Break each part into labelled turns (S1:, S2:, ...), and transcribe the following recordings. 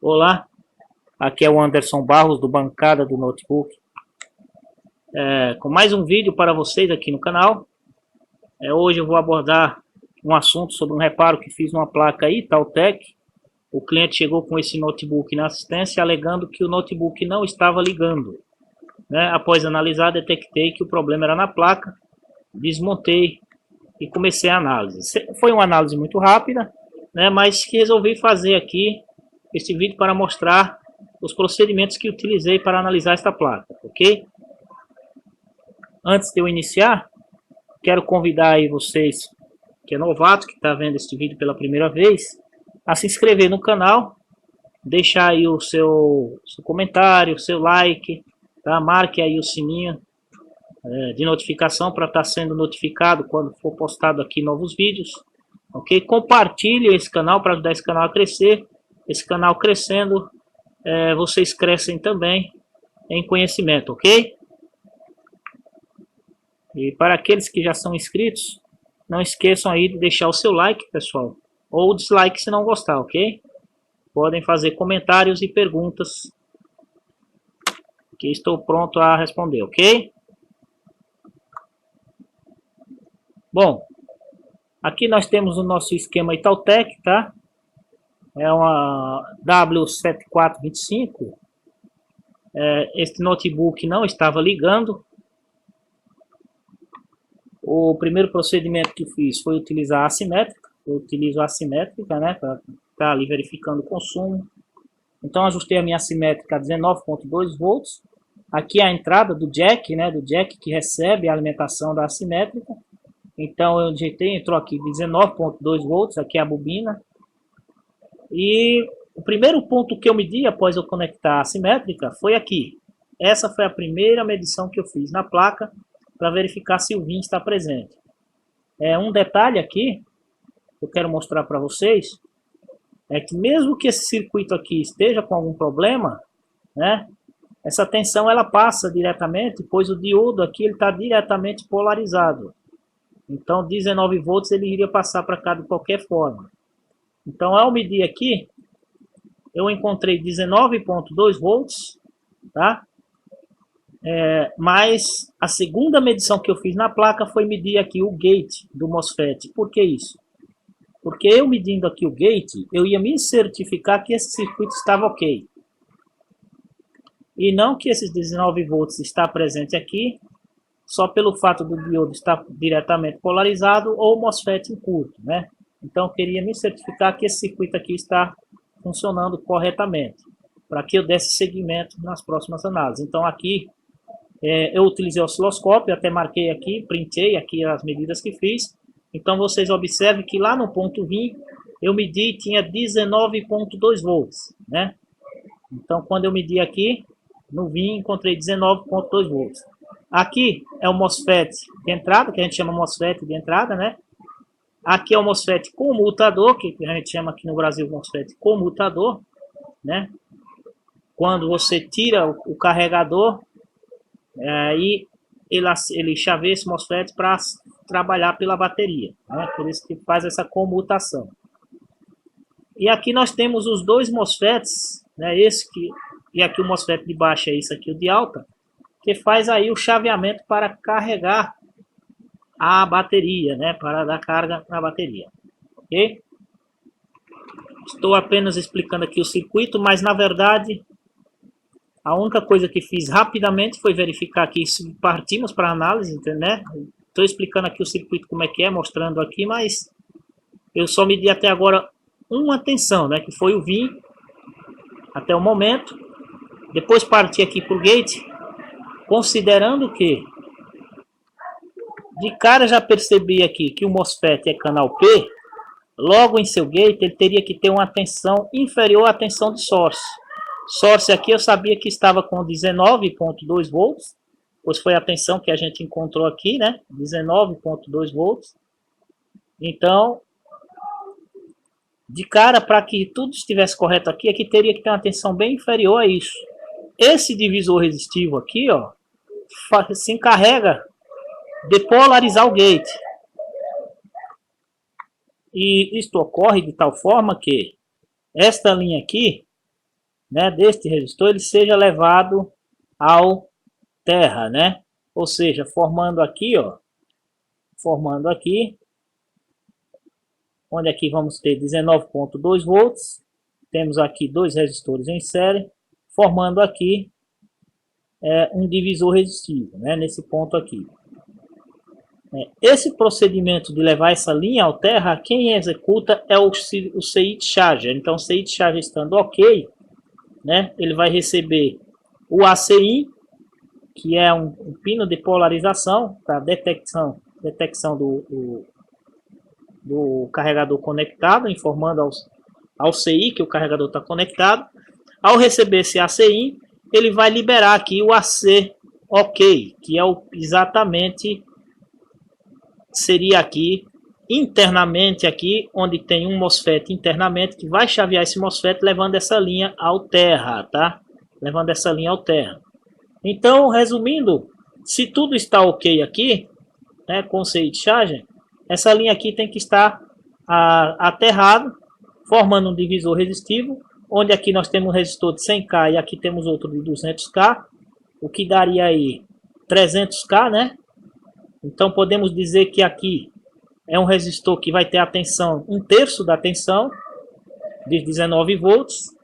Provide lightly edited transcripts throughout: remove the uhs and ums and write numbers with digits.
S1: Olá, aqui é o Anderson Barros do Bancada do Notebook, com mais um vídeo para vocês aqui no canal. Hoje eu vou abordar um assunto sobre um reparo que fiz numa placa Italtec. O cliente chegou com esse notebook na assistência alegando que o notebook não estava ligando. Após analisar, detectei que o problema era na placa, desmontei e comecei a análise. Foi uma análise muito rápida, mas que resolvi fazer aqui este vídeo para mostrar os procedimentos que utilizei para analisar esta placa, ok? Antes de eu iniciar, quero convidar aí vocês, que é novato, que está vendo este vídeo pela primeira vez, a se inscrever no canal, deixar aí o seu comentário, o seu like, tá? Marque aí o sininho de notificação para estar sendo notificado quando for postado aqui novos vídeos, ok? Compartilhe esse canal para ajudar esse canal a crescer. Esse canal crescendo, vocês crescem também em conhecimento, ok? E para aqueles que já são inscritos, não esqueçam aí de deixar o seu like, pessoal, ou dislike se não gostar, ok? Podem fazer comentários e perguntas que estou pronto a responder, ok? Bom, aqui nós temos o nosso esquema Italtec, tá? É uma W7425. Este notebook não estava ligando. O primeiro procedimento que fiz foi utilizar a assimétrica. Eu utilizo a assimétrica, para estar ali verificando o consumo. Então ajustei a minha assimétrica a 19.2 volts. Aqui a entrada do jack, do jack que recebe a alimentação da assimétrica. Então eu digitei, entrou aqui 19.2 volts, aqui é a bobina. E o primeiro ponto que eu medi após eu conectar a assimétrica foi aqui. Essa foi a primeira medição que eu fiz na placa para verificar se o VIN está presente. Um detalhe aqui que eu quero mostrar para vocês é que mesmo que esse circuito aqui esteja com algum problema, essa tensão ela passa diretamente, pois o diodo aqui está diretamente polarizado. Então 19 volts ele iria passar para cá de qualquer forma. Então ao medir aqui, eu encontrei 19.2 volts, tá? Mas a segunda medição que eu fiz na placa foi medir aqui o gate do MOSFET. Por que isso? Porque eu medindo aqui o gate, eu ia me certificar que esse circuito estava ok. E não que esses 19 volts está presente aqui, só pelo fato do diodo estar diretamente polarizado ou o MOSFET em curto, Então eu queria me certificar que esse circuito aqui está funcionando corretamente, para que eu desse seguimento nas próximas análises. Então aqui eu utilizei o osciloscópio, até marquei aqui, printei aqui as medidas que fiz. Então vocês observem que lá no ponto VIN eu medi e tinha 19.2 volts, Então quando eu medi aqui no VIN encontrei 19.2 volts. Aqui é o MOSFET de entrada, que a gente chama MOSFET de entrada, Aqui é o MOSFET comutador, que a gente chama aqui no Brasil MOSFET comutador, Quando você tira o carregador, aí ele chaveia esse MOSFET para trabalhar pela bateria, Por isso que faz essa comutação. E aqui nós temos os dois MOSFETs, e aqui o MOSFET de baixa é isso aqui, o de alta, que faz aí o chaveamento para carregar a bateria, para dar carga na bateria, ok? Estou apenas explicando aqui o circuito, mas na verdade a única coisa que fiz rapidamente foi verificar aqui se partimos para análise, Estou explicando aqui o circuito como é que é, mostrando aqui, mas eu só medi até agora uma tensão, que foi o VIN até o momento. Depois parti aqui para o gate, considerando que de cara já percebi aqui que o MOSFET é canal P, logo em seu gate ele teria que ter uma tensão inferior à tensão de source. Source aqui eu sabia que estava com 19.2 volts, pois foi a tensão que a gente encontrou aqui, 19.2 volts. Então, de cara, para que tudo estivesse correto aqui teria que ter uma tensão bem inferior a isso. Esse divisor resistivo aqui, se encarrega de polarizar o gate. E isto ocorre de tal forma que esta linha aqui né, deste resistor, ele seja levado ao terra, né? Ou seja, formando aqui, ó, formando aqui, onde aqui vamos ter 19,2 volts, temos aqui dois resistores em série, formando aqui um divisor resistivo, né, nesse ponto aqui. Esse procedimento de levar essa linha ao terra, quem executa é o CI Charger. Então, o CI Charger estando ok, né, ele vai receber o ACI, que é um pino de polarização para detecção do carregador conectado, informando ao CI que o carregador está conectado. Ao receber esse ACI, ele vai liberar aqui o AC OK, que é exatamente seria aqui internamente aqui, onde tem um MOSFET internamente que vai chavear esse MOSFET levando essa linha ao terra, tá? Levando essa linha ao terra. Então, resumindo, se tudo está ok aqui, né, com o CI Charger, essa linha aqui tem que estar aterrado, formando um divisor resistivo, onde aqui nós temos um resistor de 100K e aqui temos outro de 200K, o que daria aí 300K, né? Então podemos dizer que aqui é um resistor que vai ter a tensão, 1/3 da tensão, de 19 volts.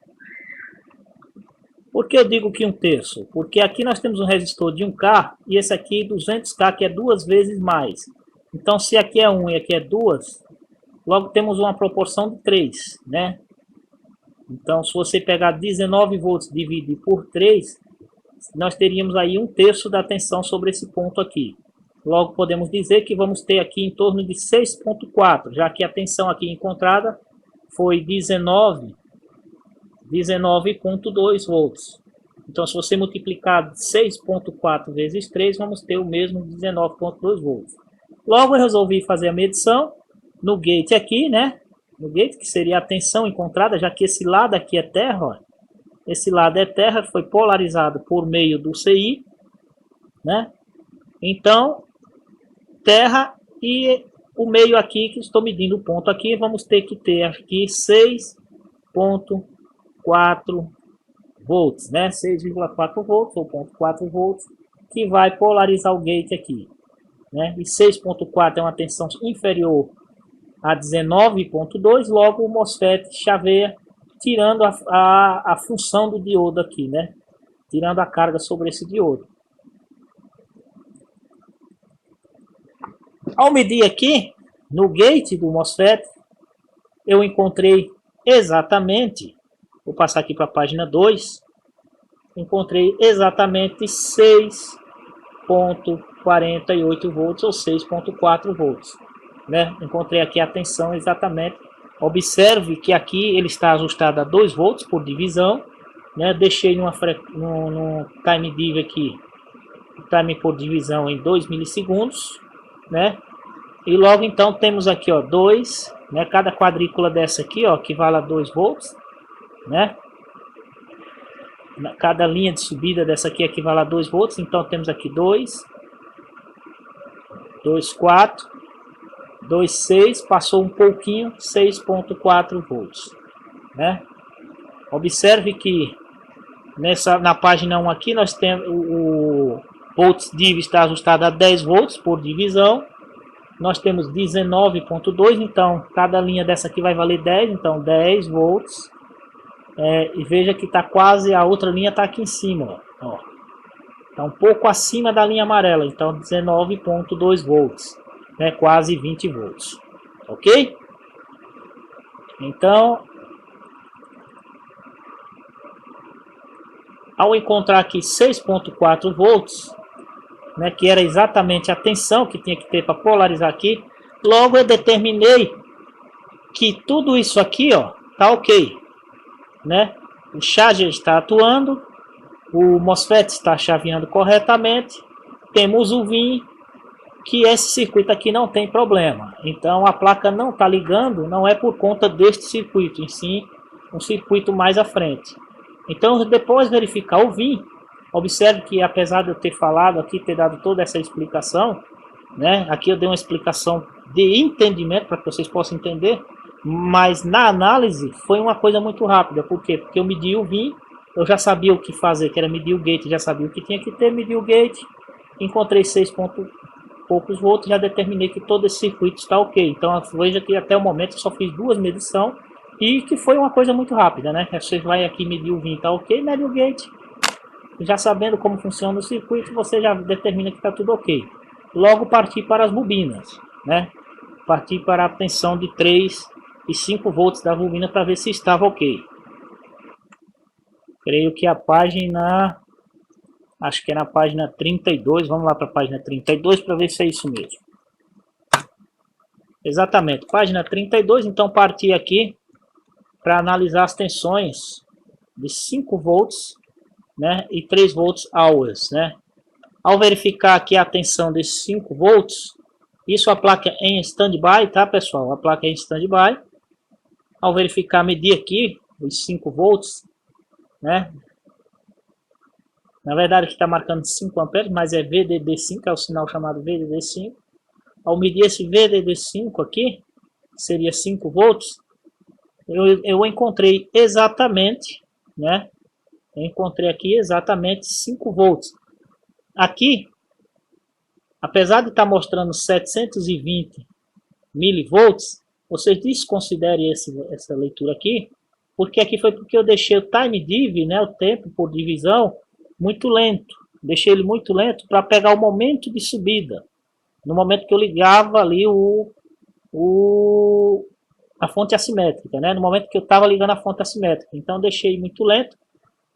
S1: Por que eu digo que 1/3? Porque aqui nós temos um resistor de 1K e esse aqui 200K, que é 2 vezes mais. Então se aqui é 1 e aqui é 2, logo temos uma proporção de 3, né? Então se você pegar 19 volts e dividir por 3, nós teríamos aí 1/3 da tensão sobre esse ponto aqui. Logo podemos dizer que vamos ter aqui em torno de 6,4, já que a tensão aqui encontrada foi 19,2 volts. Então se você multiplicar 6,4 vezes 3, vamos ter o mesmo 19,2 volts. Logo eu resolvi fazer a medição no gate aqui, né? No gate, que seria a tensão encontrada, já que esse lado aqui é terra, ó. Esse lado é terra, foi polarizado por meio do CI, né? Então, terra e o meio aqui, que estou medindo o ponto aqui, vamos ter que ter aqui 6,4 volts, né? 6,4 volts ou 0,4 volts, que vai polarizar o gate aqui, né? E 6,4 é uma tensão inferior a 19,2, logo o MOSFET chaveia, tirando a função do diodo aqui, né? Tirando a carga sobre esse diodo. Ao medir aqui, no gate do MOSFET, eu encontrei exatamente, vou passar aqui para a página 2, encontrei exatamente 6,48 volts ou 6,4 volts. Né? Encontrei aqui a tensão exatamente. Observe que aqui ele está ajustado a 2 volts por divisão, né? Deixei no time div aqui, time por divisão em 2 milissegundos, né? E logo então temos aqui, ó, 2, né? Cada quadrícula dessa aqui, ó, equivale a 2 volts, né? Cada linha de subida dessa aqui equivale a 2 volts, então temos aqui 2, 2,4, 2,6, passou um pouquinho, 6,4 volts, né? Observe que na página 1 aqui nós temos o volts div está ajustado a 10 volts por divisão. Nós temos 19,2, então cada linha dessa aqui vai valer 10, então 10 volts. E veja que está quase, a outra linha está aqui em cima, ó. Está um pouco acima da linha amarela, então 19,2 volts. Né, quase 20 volts, ok? Então, ao encontrar aqui 6,4 volts, né, que era exatamente a tensão que tinha que ter para polarizar aqui, logo eu determinei que tudo isso aqui, ó, tá ok, né? O charger está atuando, o MOSFET está chaveando corretamente, temos o VIN, que esse circuito aqui não tem problema. Então a placa não está ligando, não é por conta deste circuito, em sim um circuito mais à frente. Então depois de verificar o VIN, observe que apesar de eu ter falado aqui, ter dado toda essa explicação, né? Aqui eu dei uma explicação de entendimento para que vocês possam entender, mas na análise foi uma coisa muito rápida. Por quê? Porque eu medi o VIN eu já sabia o que fazer, que era medir o gate, já sabia o que tinha que ter, medir o gate, encontrei 6 pontos poucos volts, já determinei que todo esse circuito está ok. Então veja que até o momento eu só fiz 2 medições e que foi uma coisa muito rápida, né? Você vai aqui medir o VIN, está ok, mede o gate, já sabendo como funciona o circuito, você já determina que está tudo ok. Logo partir para as bobinas, né? Partir para a tensão de 3 e 5 volts da bobina para ver se estava ok. Creio que a página, acho que é na página 32, vamos lá para a página 32 para ver se é isso mesmo. Exatamente, página 32, então parti aqui para analisar as tensões de 5 volts, né, e 3 volts hours, né. Ao verificar aqui a tensão de 5 volts, isso a placa é em standby, tá pessoal? A placa é em standby. Ao verificar, medir aqui os 5 volts, né? Na verdade aqui está marcando 5 amperes, mas é VDD5, é o sinal chamado VDD5. Ao medir esse VDD5 aqui, que seria 5 volts, eu encontrei exatamente, né? Eu encontrei aqui exatamente 5 volts. Aqui, apesar de estar mostrando 720 milivolts, vocês desconsiderem essa leitura aqui, porque aqui foi porque eu deixei o time div, né, o tempo por divisão, muito lento. Deixei ele muito lento para pegar o momento de subida. No momento que eu ligava ali a fonte assimétrica, né? No momento que eu estava ligando a fonte assimétrica. Então deixei muito lento,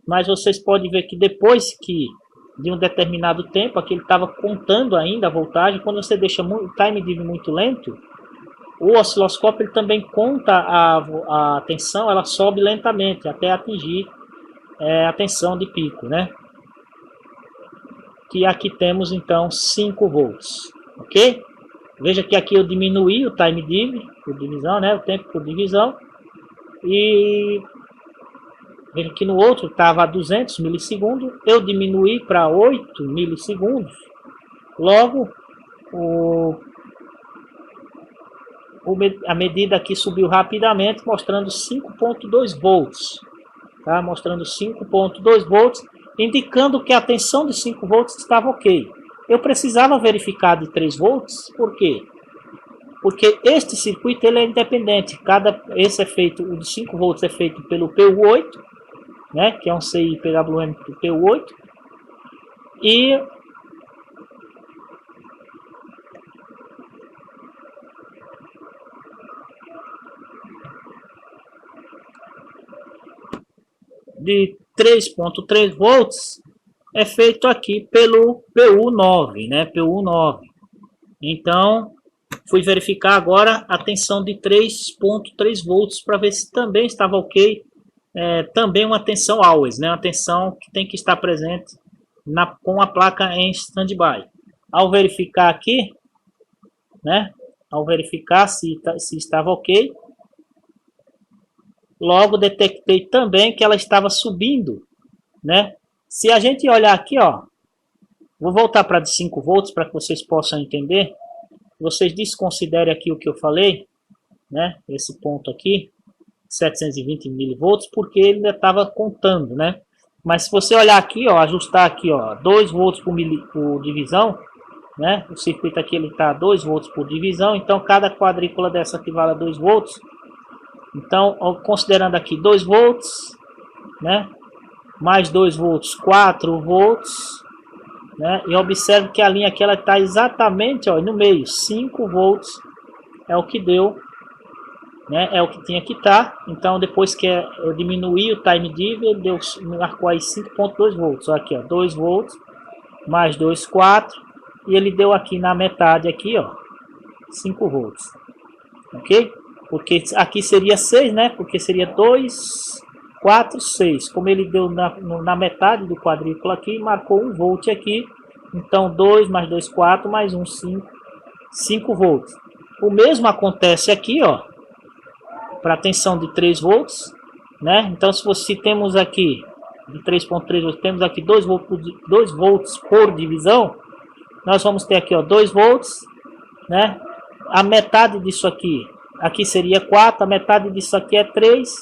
S1: mas vocês podem ver que depois que de um determinado tempo, aqui ele estava contando ainda a voltagem. Quando você deixa o time div muito lento, o osciloscópio ele também conta a tensão, ela sobe lentamente até atingir a tensão de pico, né? Que aqui temos então 5 volts, ok? Veja que aqui eu diminuí o time div por divisão, né? O tempo por divisão, e veja que no outro estava a 200 milissegundos, eu diminuí para 8 milissegundos. Logo, a medida aqui subiu rapidamente, mostrando 5.2 volts, tá? Mostrando 5.2 volts, indicando que a tensão de 5 volts estava ok. Eu precisava verificar de 3 volts, por quê? Porque este circuito ele é independente. Esse é feito, o de 5 volts é feito pelo PU8, né, que é um CI PWM PU8, e de 3.3 volts é feito aqui pelo PU9, né, PU9. Então, fui verificar agora a tensão de 3.3 volts para ver se também estava ok. Também uma tensão always, né, uma tensão que tem que estar presente com a placa em standby. Ao verificar aqui, né, ao verificar se estava ok, logo detectei também que ela estava subindo, né? Se a gente olhar aqui, ó, vou voltar para de 5 volts para que vocês possam entender. Vocês desconsiderem aqui o que eu falei, né? Esse ponto aqui, 720 milivolts, porque ele ainda estava contando, né? Mas se você olhar aqui, ó, ajustar aqui, ó, 2 volts por divisão, né? O circuito aqui ele está 2 volts por divisão, então cada quadrícula dessa equivale a 2 volts. Então, considerando aqui 2 volts, né? Mais 2 volts, 4 volts, né? E observe que a linha aqui ela está exatamente, ó, no meio, 5 volts é o que deu, né? É o que tinha que estar. Então, depois que eu diminuí o time div, ele marcou aí 5.2 volts. Ó, aqui, ó, 2 volts mais 2, 4, e ele deu aqui na metade aqui, ó, 5 volts, ok? Porque aqui seria 6, né? Porque seria 2, 4, 6. Como ele deu na metade do quadrículo aqui, marcou 1 volt aqui. Então, 2 mais 2, 4, mais 1, 5. 5 volts. O mesmo acontece aqui, ó, para a tensão de 3 volts, né? Então, se temos aqui, de 3.3 volts, temos aqui 2 volts por divisão, nós vamos ter aqui, ó, 2 volts, né? A metade disso aqui seria 4, a metade disso aqui é 3,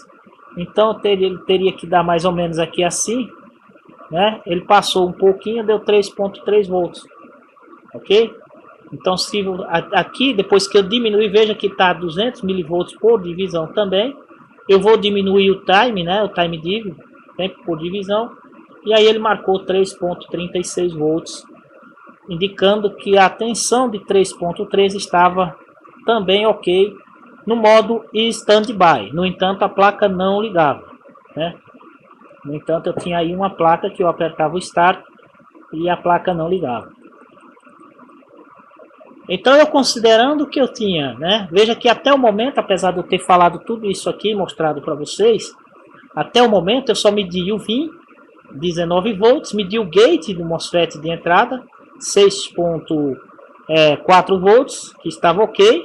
S1: Então ele teria que dar mais ou menos aqui assim, né? Ele passou um pouquinho, deu 3.3 volts, ok? Então se aqui, depois que eu diminuir, veja que está 200 milivolts por divisão também, eu vou diminuir o time, né? O time div, tempo por divisão, e aí ele marcou 3.36 volts, indicando que a tensão de 3.3 estava também ok no modo standby. No entanto, a placa não ligava, né? No entanto, eu tinha aí uma placa que eu apertava o start e a placa não ligava. Então, eu considerando que eu tinha, né? Veja que até o momento, apesar de eu ter falado tudo isso aqui, mostrado para vocês, até o momento eu só medi o VIN, 19 volts, medi o gate do MOSFET de entrada, 6.4 volts, que estava ok.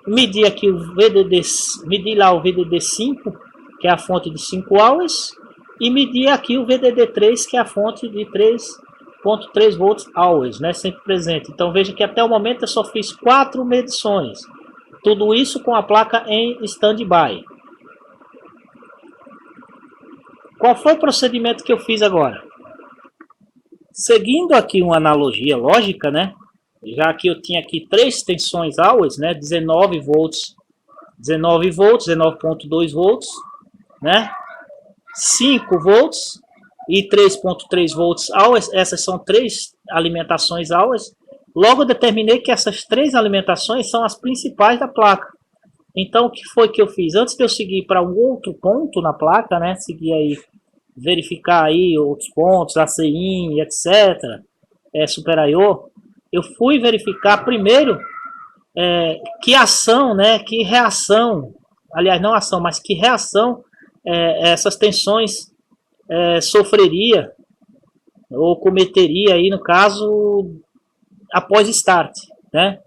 S1: Medi aqui o VDD, medi lá o VDD5, que é a fonte de 5 hours, e medi aqui o VDD3, que é a fonte de 3.3 volts hours, né, sempre presente. Então veja que até o momento eu só fiz 4 medições. Tudo isso com a placa em standby. Qual foi o procedimento que eu fiz agora? Seguindo aqui uma analogia lógica, né? Já que eu tinha aqui 3 tensões hours, né? 19 volts, 19.2 volts, né? 5 volts e 3.3 volts hours. Essas são 3 alimentações hours. Logo eu determinei que essas 3 alimentações são as principais da placa. Então o que foi que eu fiz? Antes de eu seguir para um outro ponto na placa, né? Seguir aí, verificar aí outros pontos, ACIN, etc. Super I/O. Eu fui verificar primeiro que ação, né? Que reação, aliás, não ação, mas que reação essas tensões sofreria ou cometeria aí no caso após start, né?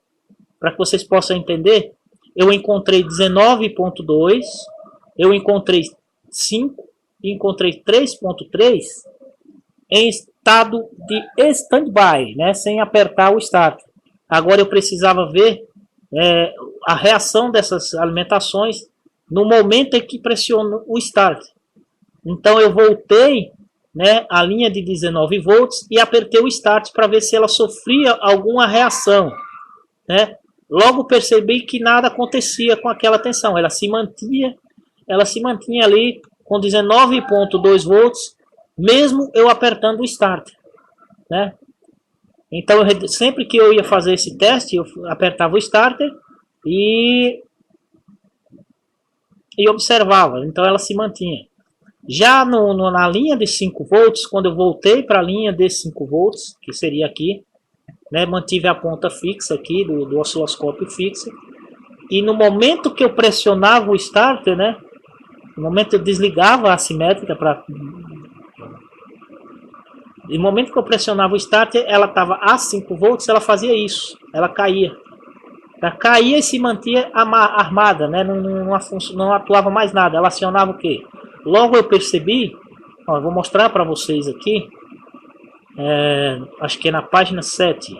S1: Para que vocês possam entender, eu encontrei 19.2, eu encontrei 5 e encontrei 3.3 em estado de standby, né? Sem apertar o start. Agora eu precisava ver a reação dessas alimentações no momento em que pressiono o start. Então eu voltei, né, a linha de 19 volts e apertei o start para ver se ela sofria alguma reação, né? Logo percebi que nada acontecia com aquela tensão, ela se mantinha ali com 19.2 volts, mesmo eu apertando o start, né? Então sempre que eu ia fazer esse teste, eu apertava o starter e observava, então ela se mantinha. Já na linha de 5 volts, quando eu voltei para a linha de 5 volts, que seria aqui, né, mantive a ponta fixa aqui do osciloscópio fixo, e no momento que eu pressionava o starter, né, no momento que eu desligava a assimétrica no momento que eu pressionava o starter, ela estava a 5 volts, ela fazia isso, ela caía. Ela caía e se mantinha armada, né, não atuava mais nada, ela acionava o quê? Logo eu percebi, ó, eu vou mostrar para vocês aqui, acho que é na página 7,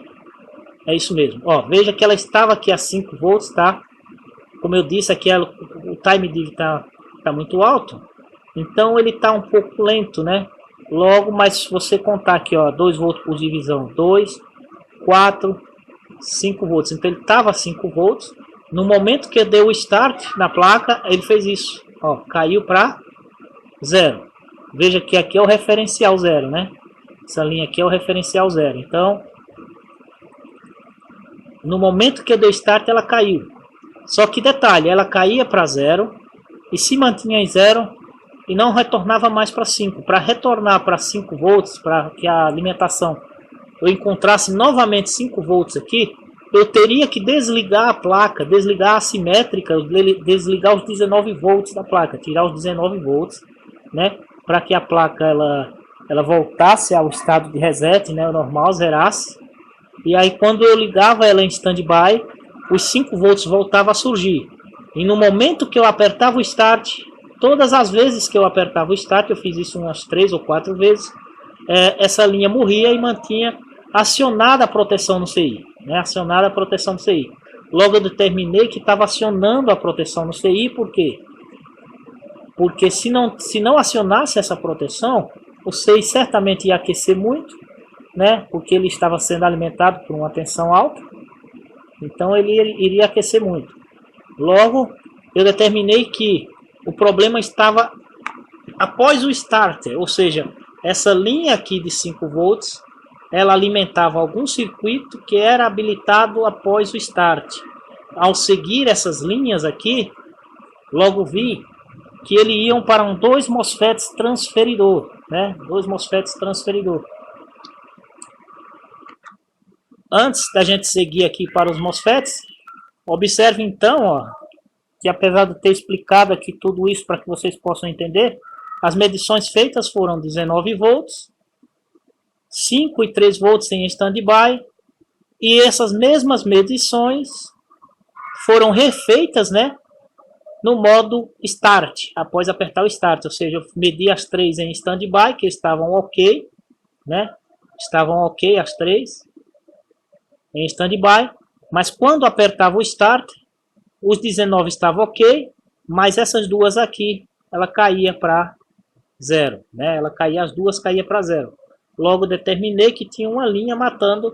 S1: é isso mesmo, ó, veja que ela estava aqui a 5 volts, tá? Como eu disse, aqui o time div tá muito alto, então ele tá um pouco lento, né? Logo, mas se você contar aqui, ó, 2 volts por divisão, 2, 4, 5 volts, então ele estava a 5 volts, no momento que eu dei o start na placa, ele fez isso, ó, caiu para 0. Veja que aqui é o referencial 0, né? Essa linha aqui é o referencial 0. Então, no momento que eu dei start, ela caiu. Só que detalhe, ela caía para 0 e se mantinha em 0 e não retornava mais para 5. Para retornar para 5 volts, para que a alimentação eu encontrasse novamente 5 volts aqui, eu teria que desligar a placa, desligar a assimétrica, desligar os 19 volts da placa, tirar os 19 volts, né, para que a placa ela voltasse ao estado de reset, né, o normal, zerasse. E aí quando eu ligava ela em standby, os 5 volts voltavam a surgir. E no momento que eu apertava o start, todas as vezes que eu apertava o start, eu fiz isso umas 3 ou 4 vezes, essa linha morria e mantinha acionada a proteção no CI, né, acionada a proteção no CI. Logo eu determinei que estava acionando a proteção no CI, por quê? porque se não acionasse essa proteção, o CI certamente ia aquecer muito, né? Porque ele estava sendo alimentado por uma tensão alta, então ele iria aquecer muito. Logo, eu determinei que o problema estava após o starter, ou seja, essa linha aqui de 5 volts, ela alimentava algum circuito que era habilitado após o start. Ao seguir essas linhas aqui, logo vi que eles iam para um 2 MOSFETs transferidor, né? 2 MOSFETs transferidor. Antes da gente seguir aqui para os MOSFETs, observe então, ó, que apesar de eu ter explicado aqui tudo isso para que vocês possam entender, as medições feitas foram 19 volts, 5 e 3 volts em standby, e essas mesmas medições foram refeitas, né, no modo Start, após apertar o Start, ou seja, eu medi as 3 em standby, que estavam ok, né, estavam ok as 3 em standby, mas quando apertava o Start, os 19 estavam ok, mas essas duas aqui, ela caía para 0, né, ela caía, as duas caía para 0. Logo determinei que tinha uma linha matando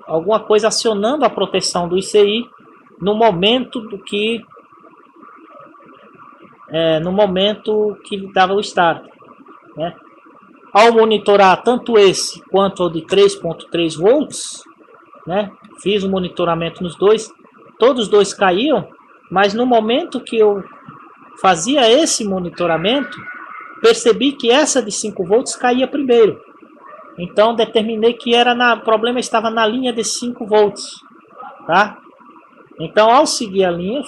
S1: alguma coisa, acionando a proteção do ICI no momento que dava o start, né? Ao monitorar tanto esse quanto o de 3.3 volts, né? Fiz o monitoramento nos dois, todos os dois caíam, mas no momento que eu fazia esse monitoramento, percebi que essa de 5 volts caía primeiro. Então determinei que o problema estava na linha de 5 volts, tá? Então ao seguir a linha,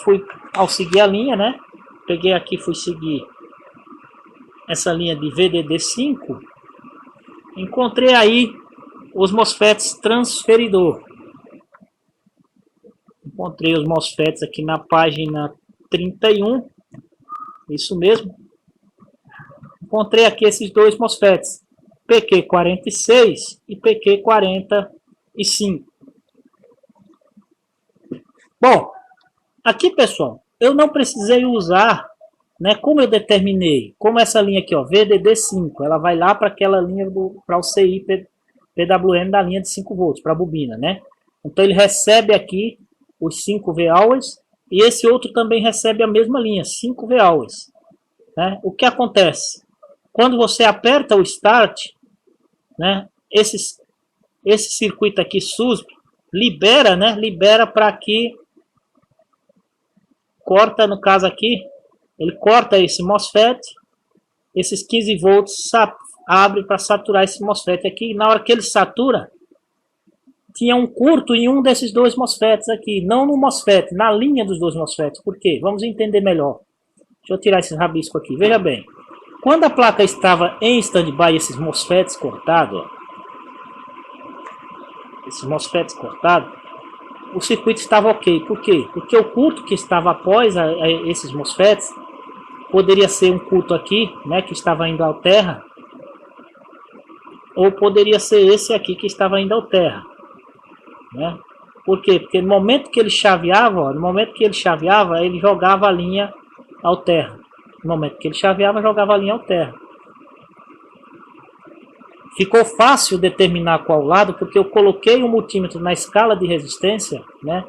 S1: né? Peguei aqui, fui seguir essa linha de VDD5, encontrei aí os MOSFETs transferidor. Encontrei os MOSFETs aqui na página 31, isso mesmo. Encontrei aqui esses dois MOSFETs, PQ46 e PQ45. Bom, aqui pessoal, eu não precisei usar, né, como eu determinei, como essa linha aqui, ó, VDD5, ela vai lá para aquela linha para o CI PWM da linha de 5 volts, para a bobina, né? Então ele recebe aqui os 5 V-hours e esse outro também recebe a mesma linha, 5 V-hours. Né? O que acontece? Quando você aperta o Start, né, esse circuito aqui SUSP libera, né, libera para que corta, no caso aqui, ele corta esse MOSFET, esses 15 volts abre para saturar esse MOSFET aqui. Na hora que ele satura, tinha um curto em um desses dois MOSFETs aqui, não no MOSFET, na linha dos dois MOSFETs. Por quê? Vamos entender melhor. Deixa eu tirar esse rabisco aqui. Veja bem, quando a placa estava em standby, esses MOSFETs cortados, ó, esses MOSFETs cortados, o circuito estava ok. Por quê? Porque o curto que estava após esses MOSFETs poderia ser um curto aqui, né, que estava indo ao terra, ou poderia ser esse aqui que estava indo ao terra, né? Por quê? Porque no momento que ele chaveava, ó, ele jogava a linha ao terra. No momento que ele chaveava, jogava a linha ao terra. Ficou fácil determinar qual lado, porque eu coloquei o multímetro na escala de resistência, né?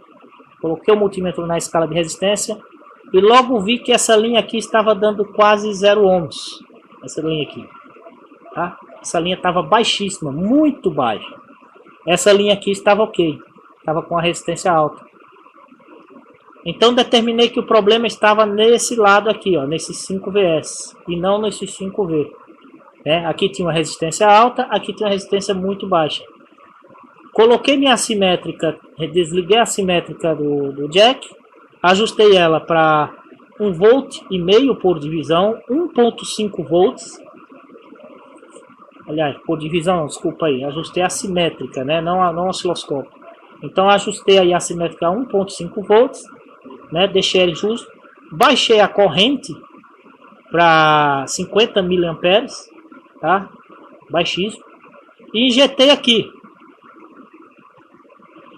S1: Coloquei o multímetro na escala de resistência e logo vi que essa linha aqui estava dando quase 0 ohms. Essa linha aqui, tá? Essa linha estava baixíssima, muito baixa. Essa linha aqui estava ok, estava com a resistência alta. Então determinei que o problema estava nesse lado aqui, ó, nesse 5Vs e não nesse 5V. Aqui tinha uma resistência alta, aqui tinha uma resistência muito baixa. Coloquei minha assimétrica, desliguei a assimétrica do jack, ajustei ela para 1,5 volt por divisão, 1.5 volts. Aliás, por divisão, desculpa aí, ajustei a assimétrica, né, não osciloscópio. Então ajustei aí a assimétrica a 1.5 volts, né, deixei ele justo, baixei a corrente para 50 miliamperes. Tá? Baixíssimo. E injetei aqui.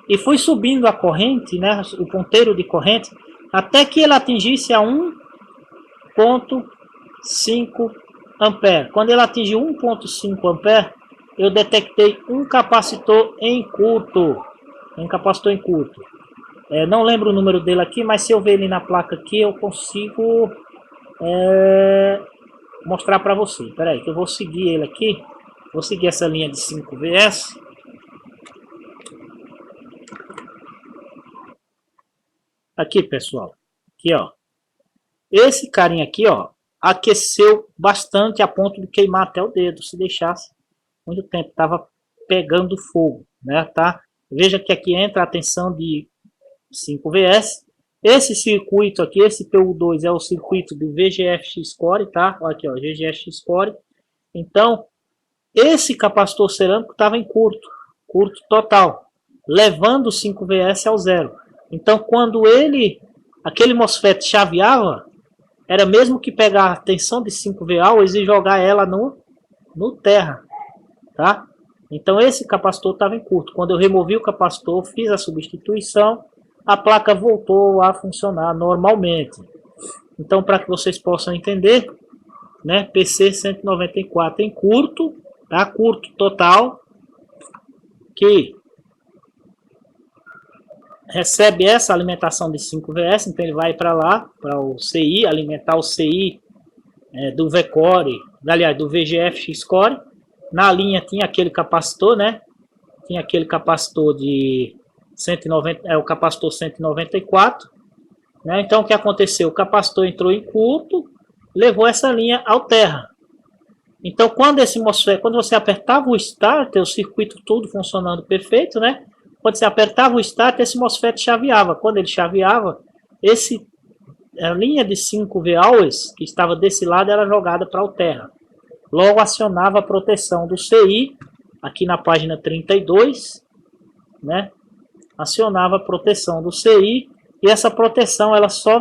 S1: E fui subindo a corrente, né, o ponteiro de corrente, até que ele atingisse a 1 1.5 ampere. Quando ele atingiu 1.5 ampere, eu detectei um capacitor em curto. Não lembro o número dele aqui, mas se eu ver ele na placa aqui, eu consigo mostrar para você. Espera aí, que eu vou seguir ele aqui. Vou seguir essa linha de 5VS. Aqui, pessoal. Aqui, ó. Esse carinha aqui, ó, aqueceu bastante a ponto de queimar até o dedo. Se deixasse muito tempo, tava pegando fogo, né? Tá? Veja que aqui entra a tensão de 5VS. Esse circuito aqui, esse PU2 é o circuito do VGF-X-Core, tá? Olha aqui, ó, VGF-X-Core. Então, esse capacitor cerâmico estava em curto total, levando o 5VS ao zero. Então, quando aquele MOSFET chaveava, era mesmo que pegar a tensão de 5V e jogar ela no terra, tá? Então, esse capacitor estava em curto. Quando eu removi o capacitor, fiz a substituição, a placa voltou a funcionar normalmente. Então, para que vocês possam entender, né, PC 194 em curto, tá? Curto total, que recebe essa alimentação de 5VS, então ele vai para lá, para o CI, alimentar o CI do V-Core, aliás, do VGF-X-Core. Na linha tinha aquele capacitor, né? Tinha aquele capacitor de 190, o capacitor 194, né? Então o que aconteceu? O capacitor entrou em curto, levou essa linha ao terra. Então quando você apertava o starter, o circuito tudo funcionando perfeito, né? Quando você apertava o start, esse MOSFET chaveava. Quando ele chaveava, a linha de 5V que estava desse lado era jogada para o terra. Logo acionava a proteção do CI, aqui na página 32, né? Acionava a proteção do CI, e essa proteção ela só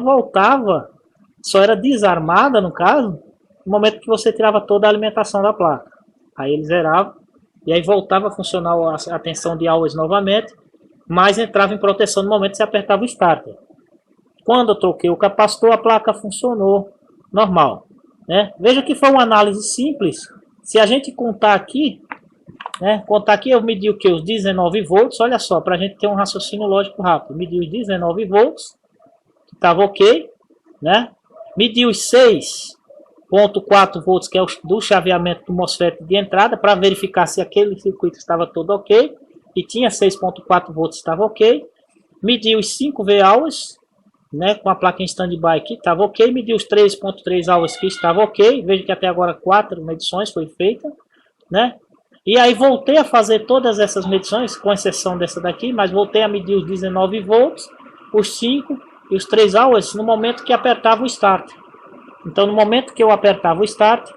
S1: era desarmada, no caso, no momento que você tirava toda a alimentação da placa. Aí ele zerava, e aí voltava a funcionar a tensão de always novamente, mas entrava em proteção no momento que você apertava o starter. Quando eu troquei o capacitor, a placa funcionou normal, né? Veja que foi uma análise simples. Se a gente contar aqui, né? Contar aqui, eu medi o que? Os 19 volts, olha só, para a gente ter um raciocínio lógico rápido. Medi os 19 volts, que estava ok, né? Medi os 6.4 volts, que é o do chaveamento do MOSFET de entrada, para verificar se aquele circuito estava todo ok, e tinha 6.4 volts, estava ok. Medi os 5V, né, com a placa em standby aqui, estava ok. Medi os 3.3 hours que estava ok. Veja que até agora 4 medições foi feita, né? E aí voltei a fazer todas essas medições, com exceção dessa daqui, mas voltei a medir os 19 volts, os 5 e os 3 hours no momento que apertava o start. Então, no momento que eu apertava o start,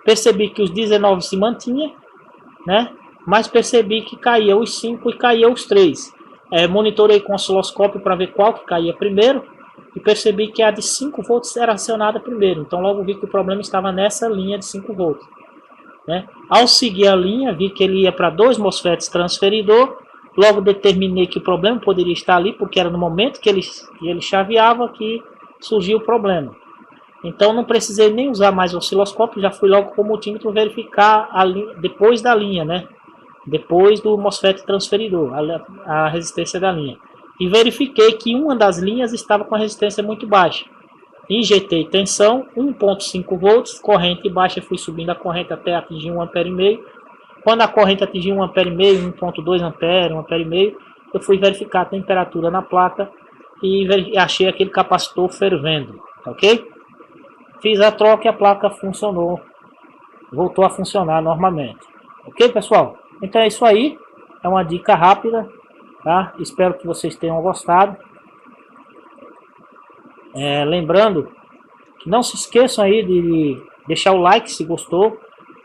S1: percebi que os 19 se mantinha, né? Mas percebi que caía os 5 e caía os 3. Monitorei com o osciloscópio para ver qual que caía primeiro e percebi que a de 5 volts era acionada primeiro. Então, logo vi que o problema estava nessa linha de 5 volts. Né? Ao seguir a linha, vi que ele ia para 2 MOSFETs transferidor. Logo determinei que o problema poderia estar ali, porque era no momento que ele chaveava que surgiu o problema. Então não precisei nem usar mais o osciloscópio, já fui logo com o multímetro verificar depois da linha, né? Depois do MOSFET transferidor, a resistência da linha. E verifiquei que uma das linhas estava com a resistência muito baixa. Injetei tensão, 1.5 volts, corrente baixa, fui subindo a corrente até atingir 1,5 ampere. Quando a corrente atingiu 1,5 ampere, 1.2 ampere, 1,5 ampere, eu fui verificar a temperatura na placa e achei aquele capacitor fervendo, ok? Fiz a troca e a placa funcionou, voltou a funcionar normalmente. Ok, pessoal? Então é isso aí, é uma dica rápida, tá? Espero que vocês tenham gostado. Lembrando que não se esqueçam aí de deixar o like se gostou,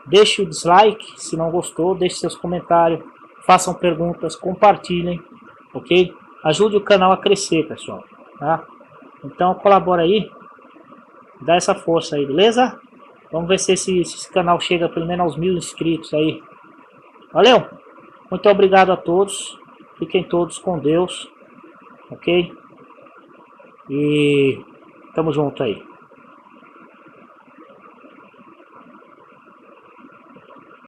S1: deixe o dislike se não gostou, deixe seus comentários, façam perguntas, compartilhem, ok? Ajude o canal a crescer, pessoal, tá? Então colabora aí, dá essa força aí, beleza? Vamos ver se esse canal chega pelo menos aos 1000 inscritos aí. Valeu! Muito obrigado a todos, fiquem todos com Deus, ok? E tamo junto aí.